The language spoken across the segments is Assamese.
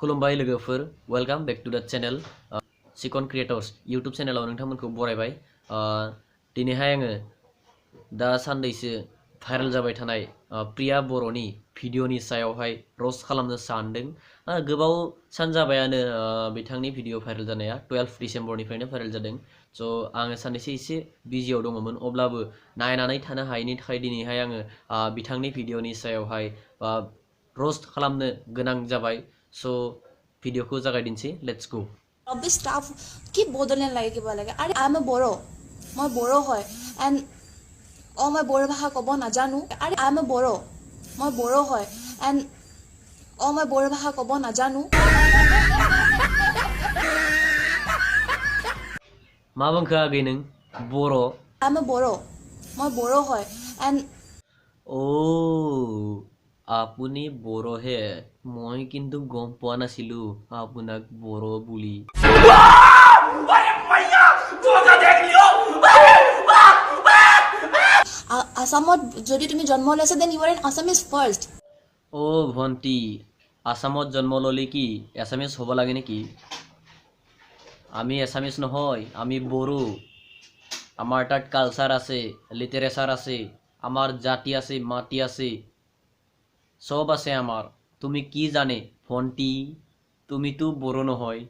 खुलुमबाय लोगोफोर welcome back to the channel सिकन क्रिएटर्स यूट्यूब चैनलाव नोंथांमोनखौ बरायबाय दिनैहाय आङो दा सानदैसो भाइरेल जाबाय थानाय प्रिया बर'नि भिडिअनि सायावहाय रस्ट खालामनो सानदों गोबाव सान जाबायानो बिथांनि भिडिअ भाइरेल जानाया 12 डिसेम्बरनिफ्रायनो भाइरेल जादों स' आङो सानैसो एसे बिजियाव दङमोन अब्लाबो नायनानै थानो हायैनि थाखाय दिनैहाय आङो बिथांनि भिडिअनि सायावहाय रस्ट खालामनो गोनां जाबाय सो भिडिअ को जागायदिनसै लेट्स गो অবি স্টাফ কি বদলেন লাগে কিবা লাগে আরে আই এম বড়ো মই বড়ো হয় এন্ড মই বড়ো ভাষা ক'ব নাজানো আরে আই এম বড়ো মই বড়ো হয় এন্ড মই বড়ো ভাষা ক'ব নাজানো मा बुंखो आगै नों बर' আই এম বড়ো মই বড়ো হয় এন্ড ओ আপুনি বড় হে মই কিন্তু গম পোৱা নাছিলো আপোনাক বড় বুলি আসামত যদি তুমি জন্ম লৈছা then you are an Assamese first ও ভন্টি আসামত জন্ম ললি কি এছামিজ হ'ব লাগে নেকি আমি এছামিজ নহয় আমি বড়ো আমাৰ তাত কালচাৰ আছে লিটাৰেচাৰ আছে আমাৰ জাতি আছে মাটি আছে সব আছে আমাৰ তুমি কি জানে ভন্টি তুমি তো বড়ো নহয়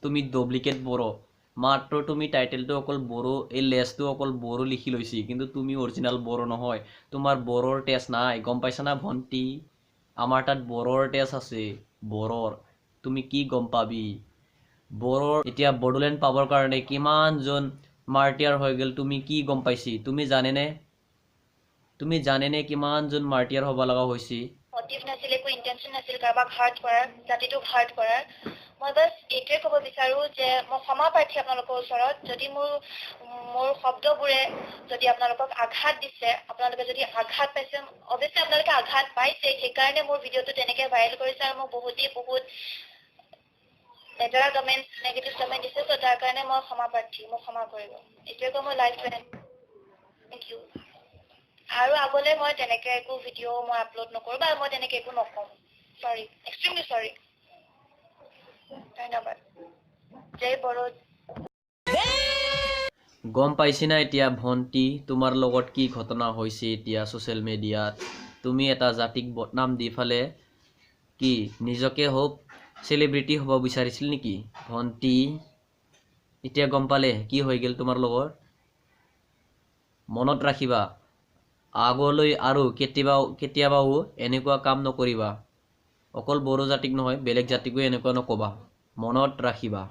তুমি ডুপ্লিকেট বড়ো মাত্ৰ তুমি টাইটেলটো অকল বড়ো এই লেছটো অকল বড়ো লিখি লৈছি কিন্তু তুমি অৰিজিনাল বড়ো নহয় তোমাৰ বড়োৰ টেষ্ট নাই গম পাইছা না ভন্টি আমাৰ তাত বড়োৰ টেষ্ট আছে বড়োৰ তুমি কি গম পাবি বড়োৰ এতিয়া বড়োলেণ্ড পাবৰ কাৰণে কিমানজন মাৰ্টিয়াৰ হৈ গ'ল তুমি কি গম পাইছি তুমি জানেনে কিমানজন মাৰ্টিয়াৰ হ'ব লগা হৈছে motive nasil ekো intention nasil কাৰবাক হাৰ্ট কৰাৰ জাতিটোক হাৰ্ট কৰাৰ মই বাস এইটোৱে ক'ব বিচাৰো যে মই ক্ষমা প্ৰাৰ্থী আপোনালোকৰ ওচৰত যদি মোৰ শব্দবোৰে যদি আপোনালোকক আঘাত দিছে আপোনালোকে যদি আঘাত পাইছে অৱশ্যে আপোনালোকে আঘাত পাইছে সেইকাৰণে মোৰ ভিডিঅ'টো তেনেকৈ ভাইৰেল কৰিছে আৰু মোক বহুত লেতেৰা কমেণ্ট নেগেটিভ কমেণ্ট দিছে চ' তাৰ কাৰণে মই ক্ষমা প্ৰাৰ্থী মোক ক্ষমা কৰিব এইটোৱে কৈ মই লাইভ থেংক ইউ আৰু আগলৈ মই তেনেকৈ একো ভিডিঅ' মই আপলোড নকৰোঁ বা মই তেনেকৈ একো নকওঁ চৰি এক্সট্ৰিমলি চৰি ধন্যবাদ জয় বড়ো গম পাইছি না এতিয়া ভন্টি তোমাৰ লগত কি ঘটনা হৈছে এতিয়া সোশ্যাল মিডিয়াত তুমি এটা জাতিক বদনাম দি ফালে কি নিজকে হোক সেলিব্ৰিটি হ'ব বিচাৰিছিল নেকি ভন্টি এতিয়া গম পালে কি হৈ গ'ল তোমাৰ লগত মনত ৰাখিবা আগলৈ আৰু কেতিয়াবাও এনেকুৱা কাম নকৰিবা অকল বড়ো জাতিক নহয় বেলেগ জাতিকো এনেকুৱা নকবা মনত ৰাখিবা